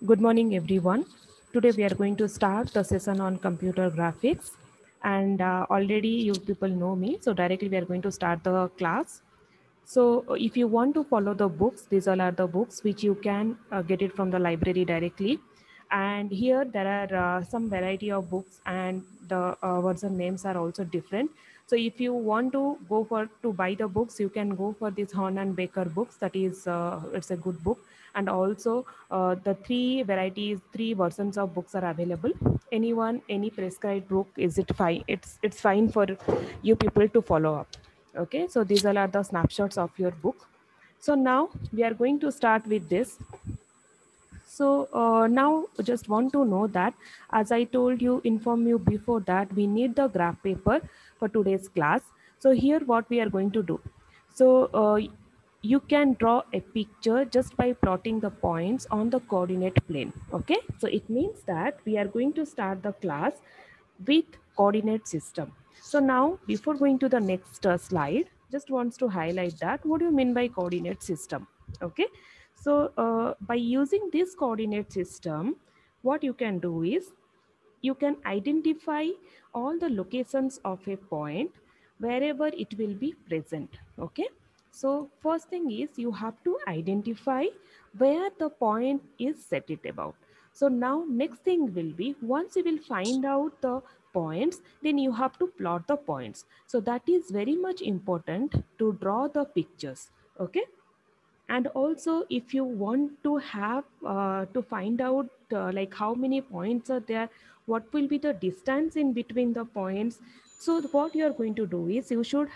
Good morning, everyone. Today we are going to start the session on computer graphics. And already you people know me, so directly we are going to start the class. So if you want to follow the books, these all are the books which you can get it from the library directly. And here there are some variety of books and the version names are also different. So if you want to go for to buy the books, you can go for this Horn and Baker books. That is, it's a good book. And also the three varieties, three versions of books are available. Anyone, any prescribed book, is it fine? It's fine for you people to follow up. Okay, so these all are the snapshots of your book. So now we are going to start with this. So now just want to know that, as I told you, inform you before that, we need the graph paper for today's class. So here what we are going to do. So you can draw a picture just by plotting the points on the coordinate plane. Okay, so it means that we are going to start the class with coordinate system. So now before going to the next slide, just wants to highlight that what do you mean by coordinate system. Okay, so by using this coordinate system, what you can do is you can identify all the locations of a point wherever it will be present. Okay, so first thing is you have to identify where the point is set it about. So now next thing will be, once you will find out the points, then you have to plot the points. So that is very much important to draw the pictures. Okay, and also if you want to have to find out like how many points are there, what will be the distance in between the points. So what you are going to do is you should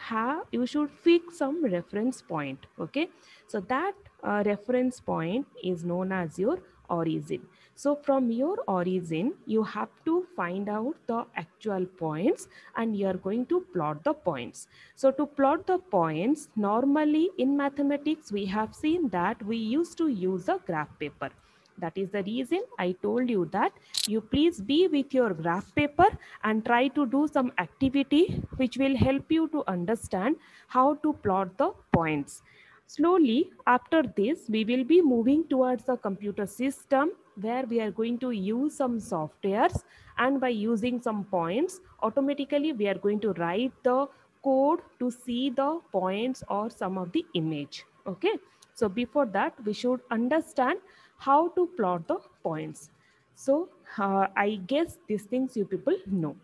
fix some reference point. Okay, so that reference point is known as your origin. So from your origin you have to find out the actual points and you are going to plot the points. So to plot the points, normally in mathematics, we have seen that we used to use a graph paper. That is the reason I told you that you please be with your graph paper and try to do some activity which will help you to understand how to plot the points. Slowly, after this, we will be moving towards the computer system where we are going to use some softwares, and by using some points, automatically we are going to write the code to see the points or some of the image. Okay, so before that we should understand how to plot the points. So I guess these things you people know.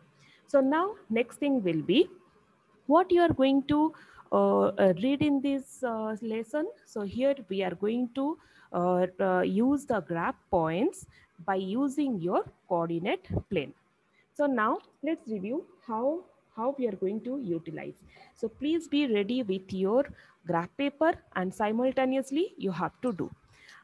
So now next thing will be what you are going to read in this lesson. So here we are going to use the graph points by using your coordinate plane. So now let's review how we are going to utilize. So please be ready with your graph paper and simultaneously you have to do.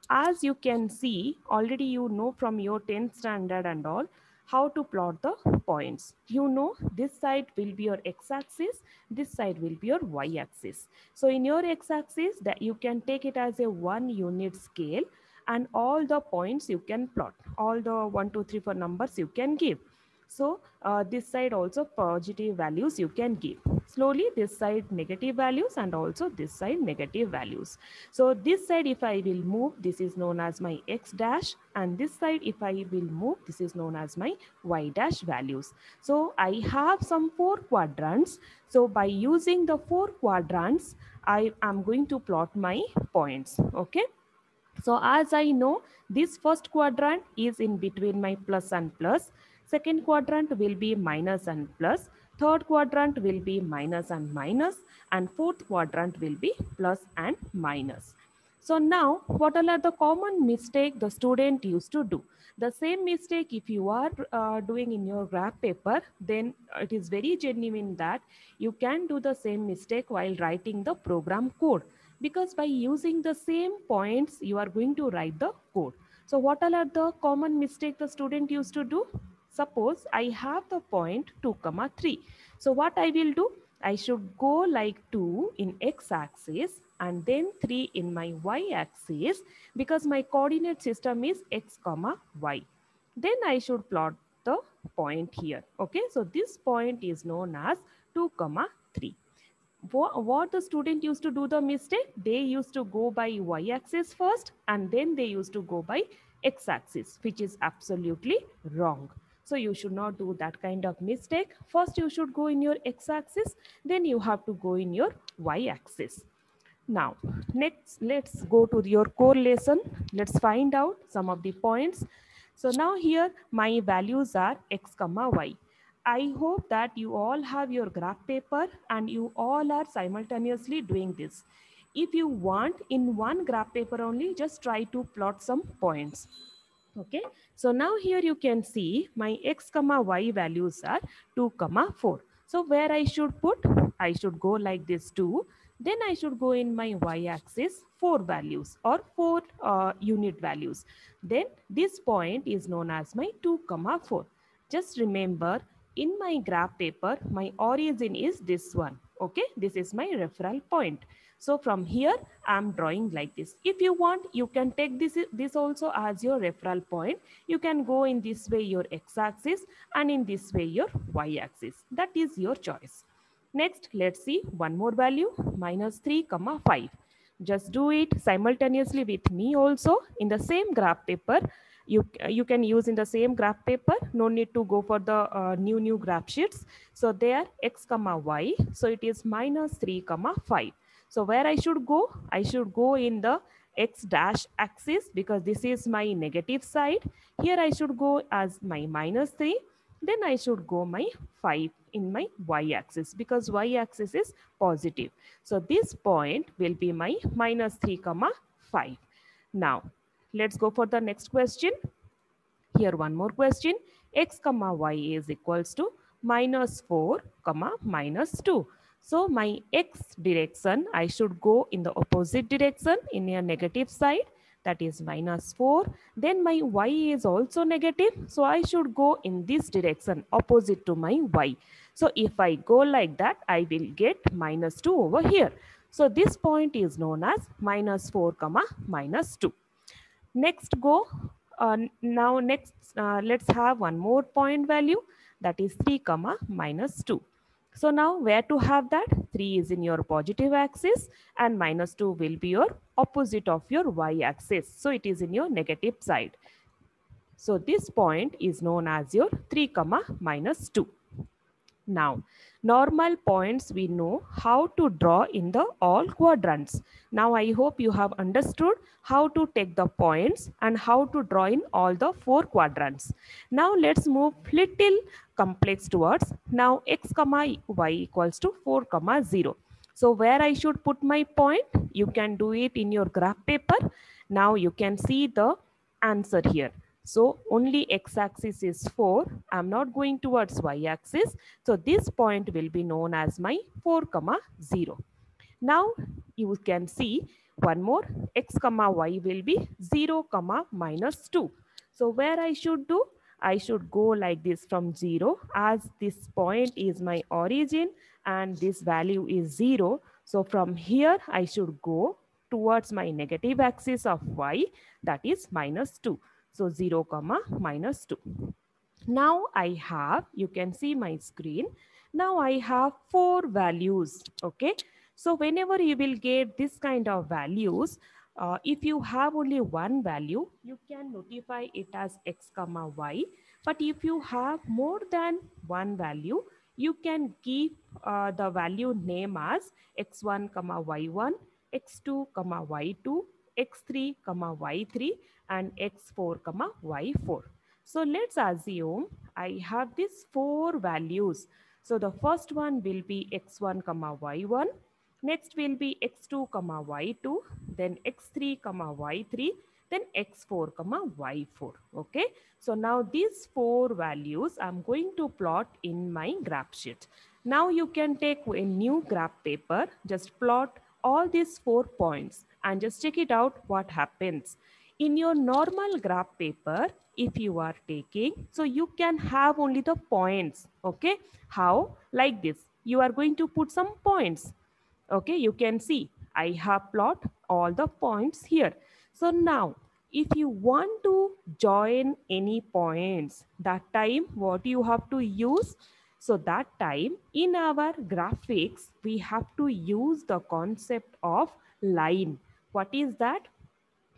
As you can see, already you know from your 10th standard and all how to plot the points. You know this side will be your x-axis, this side will be your y-axis. So in your x-axis that you can take it as a 1 unit scale and all the points you can plot. All the 1, 2, 3, 4 numbers you can give. So this side also positive values you can give. Slowly this side negative values and also this side negative values. So this side if I will move, this is known as my x dash, and this side if I will move, this is known as my y dash values. So I have some 4 quadrants. So by using the 4 quadrants, I am going to plot my points. Okay. So as I know, this first quadrant is in between my plus and plus. Second quadrant will be minus and plus. Third quadrant will be minus and minus. And fourth quadrant will be plus and minus. So now, what all are the common mistake the student used to do? The same mistake if you are doing in your graph paper, then it is very genuine that you can do the same mistake while writing the program code, because by using the same points you are going to write the code. So what all are the common mistake the student used to do? Suppose I have the point 2 comma 3. So what I will do, I should go like 2 in x-axis and then 3 in my y-axis, because my coordinate system is x comma y. Then I should plot the point here. Okay, so this point is known as 2 comma 3. what the student used to do the mistake? They used to go by y-axis first and then they used to go by x-axis, which is absolutely wrong. So you should not do that kind of mistake. First you should go in your x-axis, then you have to go in your y-axis. Now, next, let's go to your core lesson. Let's find out some of the points. So now here my values are x comma y. I hope that you all have your graph paper and you all are simultaneously doing this. If you want in one graph paper only, just try to plot some points. Okay, so now here you can see my x comma y values are 2 comma 4. So where I should put, I should go like this 2, then I should go in my y-axis 4 values or 4 unit values. Then this point is known as my 2 comma 4. Just remember, in my graph paper, my origin is this one. Okay, this is my referral point. So from here, I'm drawing like this. If you want, you can take this also as your referral point. You can go in this way your x-axis and in this way your y-axis. That is your choice. Next, let's see one more value, minus 3 comma 5. Just do it simultaneously with me also in the same graph paper. You can use in the same graph paper. No need to go for the new graph sheets. So there x comma y. So it is minus 3 comma 5. So where I should go? I should go in the x dash axis because this is my negative side. Here I should go as my minus 3. Then I should go my 5 in my y-axis because y-axis is positive. So this point will be my minus 3 comma 5. Now let's go for the next question. Here one more question. X comma y is equals to minus 4 comma minus 2. So my x direction, I should go in the opposite direction in a negative side, that is minus 4. Then my y is also negative. So I should go in this direction opposite to my y. So if I go like that, I will get minus 2 over here. So this point is known as minus 4 comma minus 2. Next go, now next let's have one more point value, that is 3 comma minus 2. So now where to have that? 3 is in your positive axis and minus 2 will be your opposite of your y-axis. So it is in your negative side. So this point is known as your 3 comma minus 2. Now, normal points we know how to draw in the all quadrants. Now, I hope you have understood how to take the points and how to draw in all the 4 quadrants. Now, let's move little complex towards now x comma y equals to 4 comma 0. So, where I should put my point? You can do it in your graph paper. Now, you can see the answer here. So only x-axis is 4. I'm not going towards y-axis. So this point will be known as my 4 comma 0. Now you can see one more, x comma y will be 0 comma minus 2. So where I should do? I should go like this from 0, as this point is my origin and this value is 0. So from here I should go towards my negative axis of y, that is minus 2. So 0 comma minus 2. Now I have, you can see my screen. Now I have 4 values. Okay. So whenever you will get this kind of values, if you have only one value, you can notify it as x comma y. But if you have more than one value, you can give the value name as x1 comma y1, x2 comma y2, x3 comma y3 and x4 comma y4. So let's assume I have these 4 values. So the first one will be x1 comma y1, next will be x2 comma y2, then x3 comma y3, then x4 comma y4. Okay, so now these 4 values I'm going to plot in my graph sheet. Now you can take a new graph paper, just plot all these 4 points and just check it out what happens. In your normal graph paper, if you are taking, so you can have only the points. Okay, how? Like this, you are going to put some points. Okay, you can see I have plot all the points here. So now if you want to join any points, that time what you have to use? So that time in our graphics, we have to use the concept of line. What is that?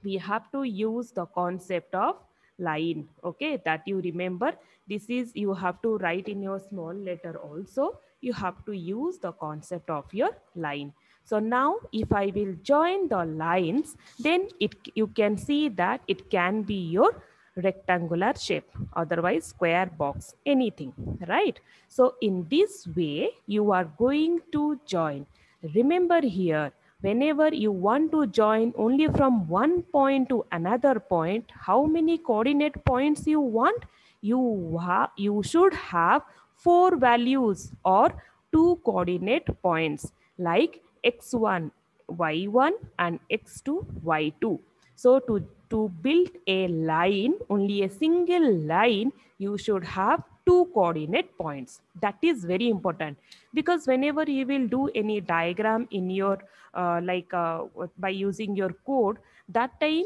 We have to use the concept of line. Okay, that you remember. This is, you have to write in your small letter also. You have to use the concept of your line. So now if I will join the lines, then you can see that it can be your rectangular shape, otherwise square box, anything, right? So in this way you are going to join. Remember here, whenever you want to join only from one point to another point, how many coordinate points you want? You should have four values or two coordinate points like x1 y1 and x2 y2. So to build a line, only a single line, you should have two coordinate points. That is very important, because whenever you will do any diagram in your by using your code, that time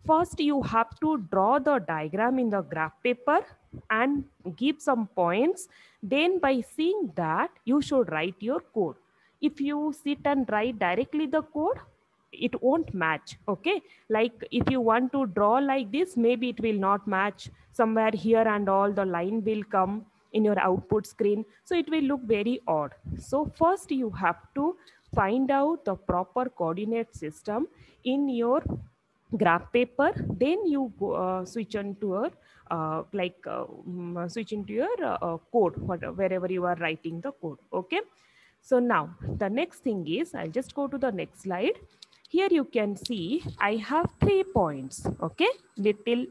first you have to draw the diagram in the graph paper and give some points. Then by seeing that, you should write your code. If you sit and write directly the code, it won't match. Okay, like if you want to draw like this, maybe it will not match somewhere here, and all the line will come in your output screen, so it will look very odd. So first you have to find out the proper coordinate system in your graph paper. Then you go, switch on to your switch into your code, wherever you are writing the code. Okay, so now the next thing is, I'll just go to the next slide. Here you can see I have 3 points. Okay, little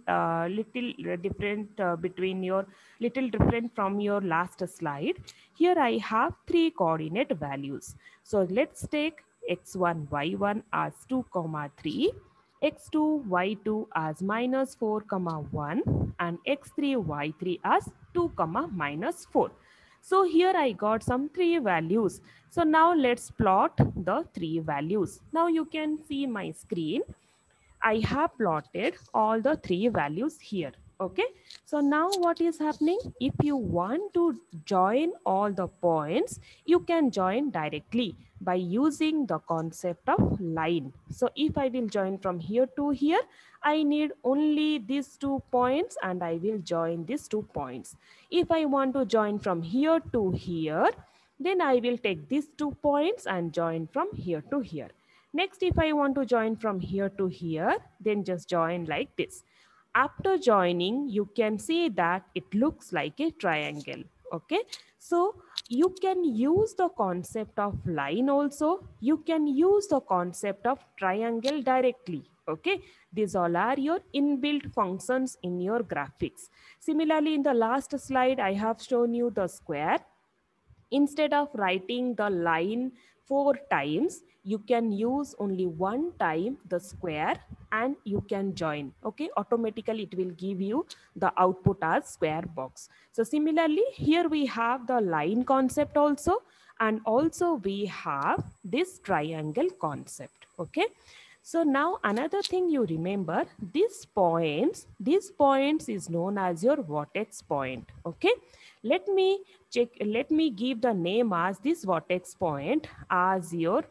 different between your, little different from your last slide. Here I have 3 coordinate values. So let's take x1 y1 as 2 comma 3, x2 y2 as minus 4 comma 1, and x3 y3 as 2 comma minus 4. So here I got some 3 values. So now let's plot the 3 values. Now you can see my screen. I have plotted all the 3 values here. Okay. So now what is happening? If you want to join all the points, you can join directly by using the concept of line. So if I will join from here to here, I need only these 2 points and I will join these 2 points. If I want to join from here to here, then I will take these 2 points and join from here to here. Next, if I want to join from here to here, then just join like this. After joining, you can see that it looks like a triangle. Okay, so you can use the concept of line also. You can use the concept of triangle directly. Okay, these all are your inbuilt functions in your graphics. Similarly, in the last slide, I have shown you the square. Instead of writing the line 4 times, you can use only one time the square and you can join. Okay, automatically it will give you the output as square box. So similarly, here we have the line concept also, and also we have this triangle concept. Okay, so now another thing you remember, these points is known as your vertex point. Okay, let me let me give the name as this vertex point as your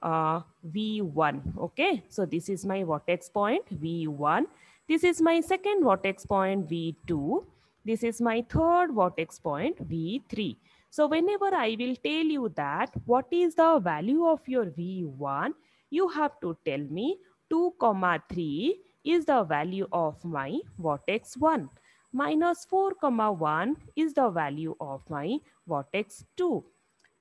v1. Okay, so this is my vertex point v1. This is my second vertex point v2. This is my third vertex point v3. So whenever I will tell you that what is the value of your v1, you have to tell me 2 comma 3 is the value of my vertex 1, minus 4 comma 1 is the value of my vertex 2.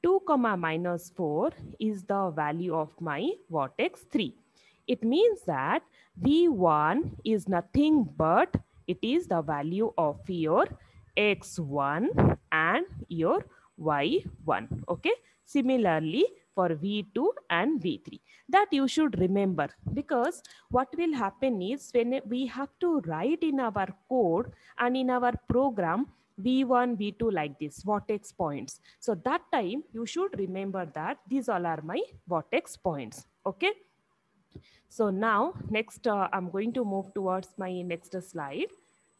2 comma minus 4 is the value of my vertex 3. It means that v1 is nothing but it is the value of your x1 and your y1. Okay, similarly for v2 and v3, that you should remember, because what will happen is when we have to write in our code and in our program v1 v2 like this vertex points, so that time you should remember that these all are my vertex points. Okay, so now next I'm going to move towards my next slide.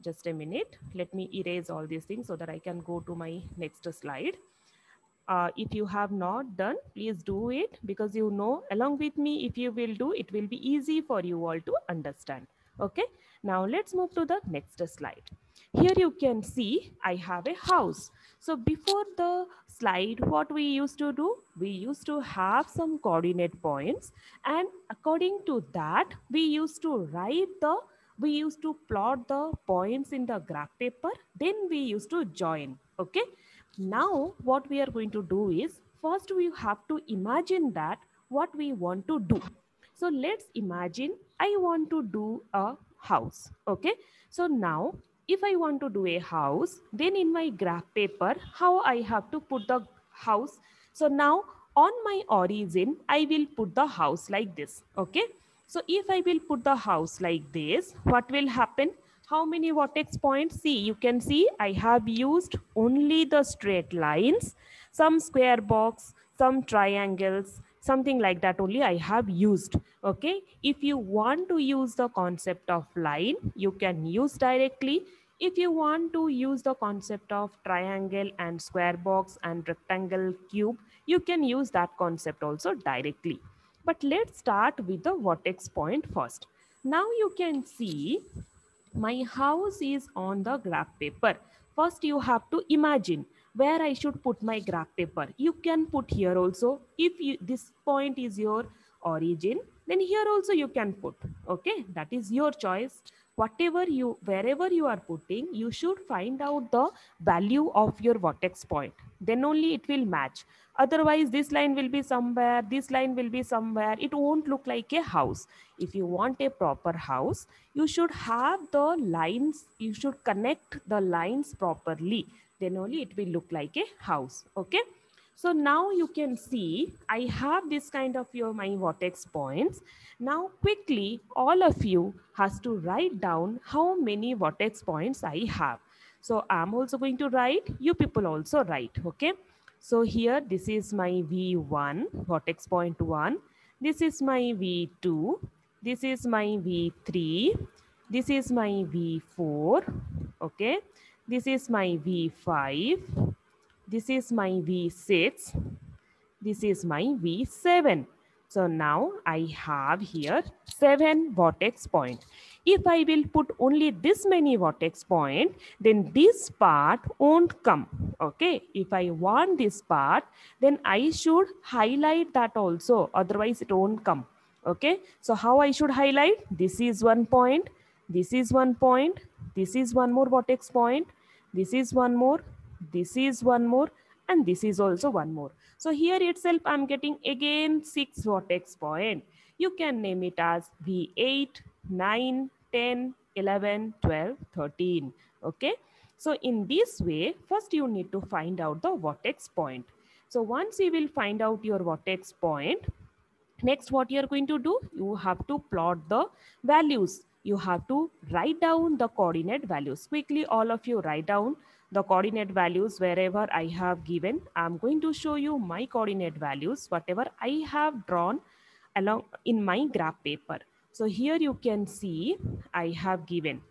Just a minute. Let me erase all these things so that I can go to my next slide. If you have not done, please do it, because you know along with me, if you will do, it will be easy for you all to understand. Okay, now let's move to the next slide. Here you can see I have a house. So before the slide, what we used to do, we used to have some coordinate points, and according to that, we used to plot the points in the graph paper, then we used to join. Okay, now what we are going to do is, first we have to imagine that what we want to do. So let's imagine I want to do a house. Okay, so now if I want to do a house, then in my graph paper, how I have to put the house? So now on my origin, I will put the house like this. Okay, so if I will put the house like this, what will happen? How many vertex points? See, you can see I have used only the straight lines, some square box, some triangles, something like that only I have used. Okay, if you want to use the concept of line, you can use directly. If you want to use the concept of triangle and square box and rectangle cube, you can use that concept also directly. But let's start with the vertex point first. Now you can see my house is on the graph paper. First, you have to imagine where I should put my graph paper. You can put here also. If this point is your origin, then here also you can put. Okay, that is your choice. Wherever you are putting, you should find out the value of your vertex point. Then only it will match. Otherwise, this line will be somewhere, this line will be somewhere. It won't look like a house. If you want a proper house, you should have the lines, you should connect the lines properly, then only it will look like a house. Okay, so now you can see I have this kind of my vertex points. Now quickly all of you has to write down how many vertex points I have. So I'm also going to write, you people also write. Okay, so here this is my V1 vertex point 1, this is my V2, this is my V3, this is my V4. Okay, this is my V5, this is my V6, this is my V7. So now I have here 7 vertex point. If I will put only this many vertex point, then this part won't come. Okay, if I want this part, then I should highlight that also, otherwise it won't come. Okay, so how I should highlight? This is 1 point, this is 1 point, this is one more vertex point, this is one more, this is one more, and this is also one more. So here itself I'm getting again 6 vertex point. You can name it as V8, 9, 10, 11, 12, 13. Okay, so in this way, first you need to find out the vertex point. So once you will find out your vertex point, next what you are going to do, you have to plot the values. You have to write down the coordinate values. Quickly all of you write down the coordinate values wherever I have given. I'm going to show you my coordinate values, whatever I have drawn along in my graph paper. So here you can see I have given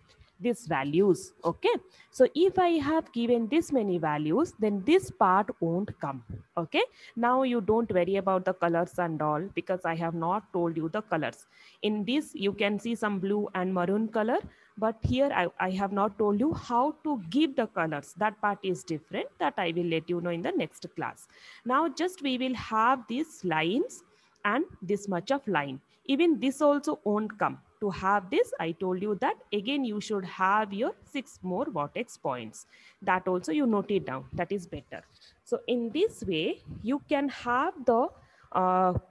these values. Okay, so if I have given this many values, then this part won't come. Okay, now you don't worry about the colors and all, because I have not told you the colors. In this you can see some blue and maroon color, but here I have not told you how to give the colors. That part is different, that I will let you know in the next class. Now just we will have these lines and this much of line. Even this also won't come. To have this, I told you that again you should have your 6 more vertex points. That also you note it down, that is better. So in this way, you can have the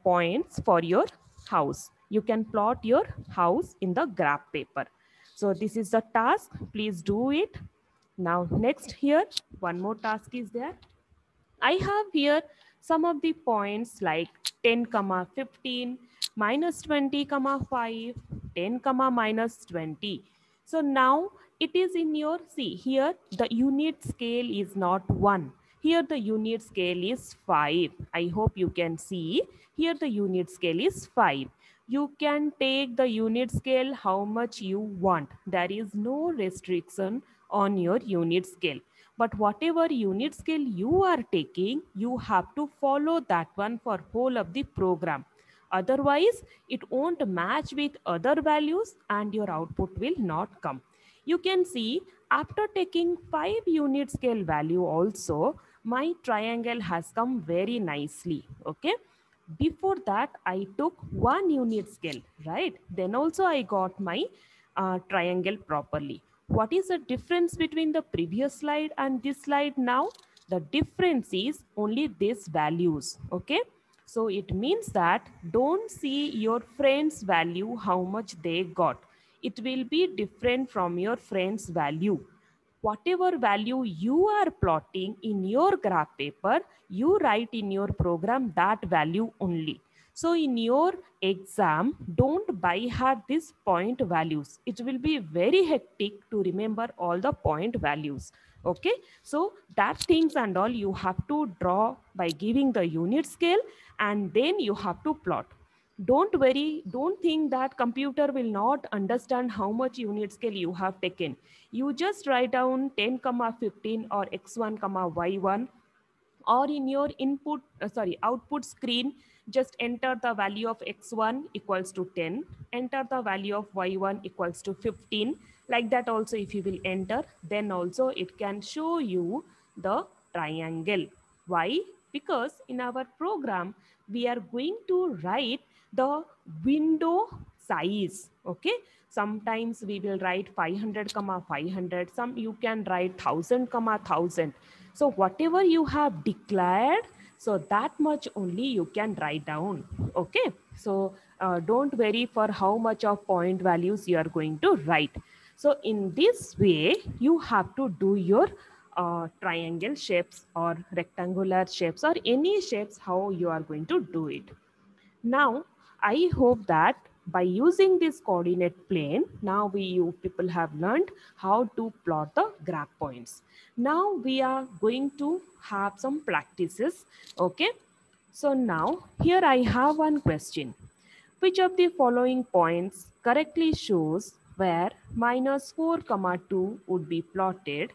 points for your house. You can plot your house in the graph paper. So this is the task, please do it. Now next here, one more task is there. I have here some of the points like 10, 15, minus 20, 5, 10, minus 20. So now it is in your, see here the unit scale is not 1. Here the unit scale is 5. I hope you can see. Here the unit scale is 5. You can take the unit scale how much you want. There is no restriction on your unit scale. But whatever unit scale you are taking, you have to follow that one for whole of the program. Otherwise, it won't match with other values and your output will not come. You can see after taking 5 unit scale value also, my triangle has come very nicely. Okay. Before that, I took 1 unit scale, right? Then also I got my triangle properly. What is the difference between the previous slide and this slide now? The difference is only these values. Okay. So it means that don't see your friend's value, how much they got. It will be different from your friend's value. Whatever value you are plotting in your graph paper, you write in your program that value only. So in your exam, don't by heart these point values. It will be very hectic to remember all the point values. Okay, so that things and all you have to draw by giving the unit scale, and then you have to plot. Don't worry, don't think that computer will not understand how much unit scale you have taken. You just write down 10 comma 15 or x1 comma y1, or in your output screen, just enter the value of x1 equals to 10, enter the value of y1 equals to 15. Like that also if you will enter, then also it can show you the triangle. Why? Because in our program we are going to write the window size. Okay, sometimes we will write 500 comma 500, some you can write 1000 comma 1000. So whatever you have declared, so that much only you can write down. Okay, so don't worry for how much of point values you are going to write. So in this way you have to do your triangle shapes or rectangular shapes or any shapes, how you are going to do it. Now, I hope that by using this coordinate plane, now you people have learned how to plot the graph points. Now we are going to have some practices. Okay. So now here I have one question. Which of the following points correctly shows where minus 4 comma 2 would be plotted?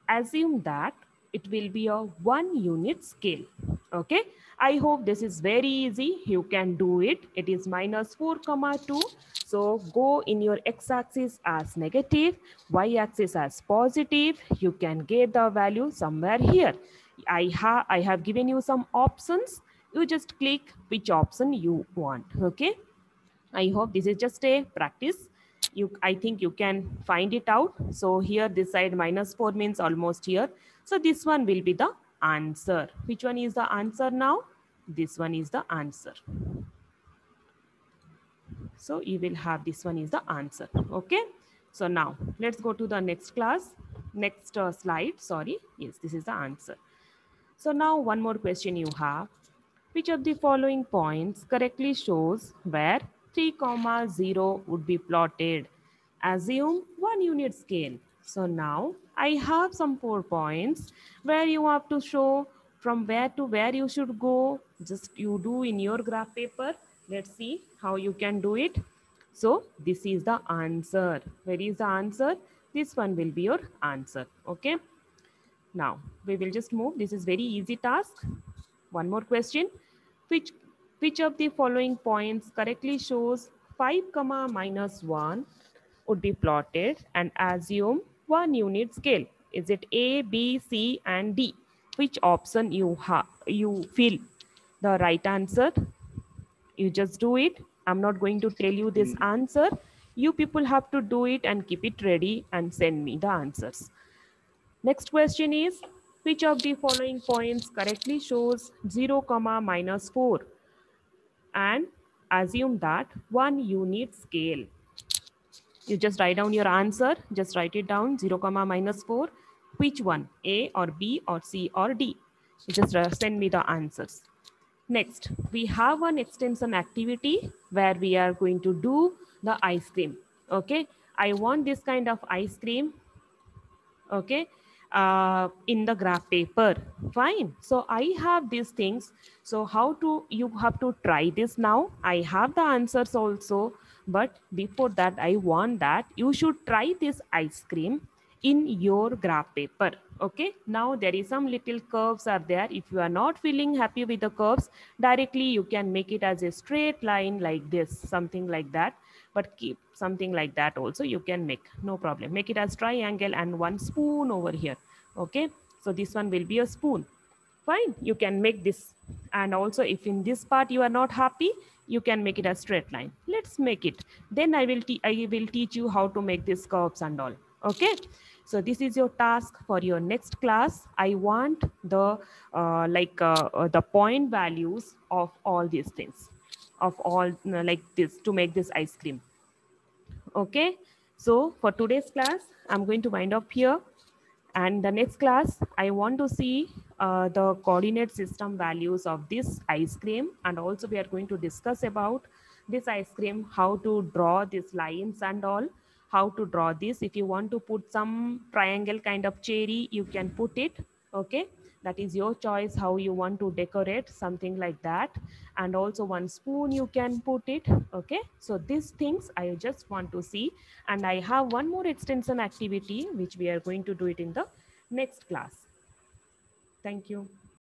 Assume that it will be a 1 unit scale. Okay, I hope this is very easy. You can do it. It is minus 4 comma 2. So go in your x-axis as negative, y-axis as positive. You can get the value somewhere here. I have given you some options. You just click which option you want. Okay, I hope this is just a practice. I think you can find it out. So here this side minus 4 means almost here. So this one will be the answer. Which one is the answer now? This one is the answer. So you will have this one is the answer. Okay. So now let's go to the next class. Next slide. Sorry. Yes, this is the answer. So now one more question you have. Which of the following points correctly shows where 3 comma 0 would be plotted? Assume 1 unit scale. So now I have some 4 points where you have to show from where to where you should go. Just you do in your graph paper. Let's see how you can do it. So this is the answer. Where is the answer? This one will be your answer. Okay. Now we will just move. This is very easy task. One more question. Which, which of the following points correctly shows 5 comma minus 1 would be plotted and assume 1 unit scale? Is it A, B, C and D? Which option you feel the right answer? You just do it. I'm not going to tell you this answer. You people have to do it and keep it ready and send me the answers. Next question is, which of the following points correctly shows 0 comma minus 4 and assume that 1 unit scale? You just write down your answer. Just write it down, 0 comma minus 4. Which one? A or B or C or D? You just send me the answers. Next, we have one extension activity where we are going to do the ice cream. Okay, I want this kind of ice cream. Okay, in the graph paper. Fine. So I have these things. So how to, you have to try this now. I have the answers also. But before that, I want that you should try this ice cream in your graph paper. Okay, now there is some little curves are there. If you are not feeling happy with the curves, directly you can make it as a straight line like this, something like that. But keep something like that also you can make, no problem. Make it as triangle and one spoon over here. Okay, so this one will be a spoon. Fine, you can make this. And also if in this part you are not happy, you can make it a straight line. Let's make it. Then I will teach you how to make these curves and all. Okay, so this is your task for your next class. I want the the point values of all these things, of all like this, to make this ice cream. Okay, so for today's class I'm going to wind up here. And the next class, I want to see the coordinate system values of this ice cream. And also we are going to discuss about this ice cream, how to draw these lines and all, how to draw this. If you want to put some triangle kind of cherry, you can put it. Okay, that is your choice, how you want to decorate something like that. And also one spoon you can put it. Okay, so these things I just want to see. And I have one more extension activity which we are going to do it in the next class. Thank you.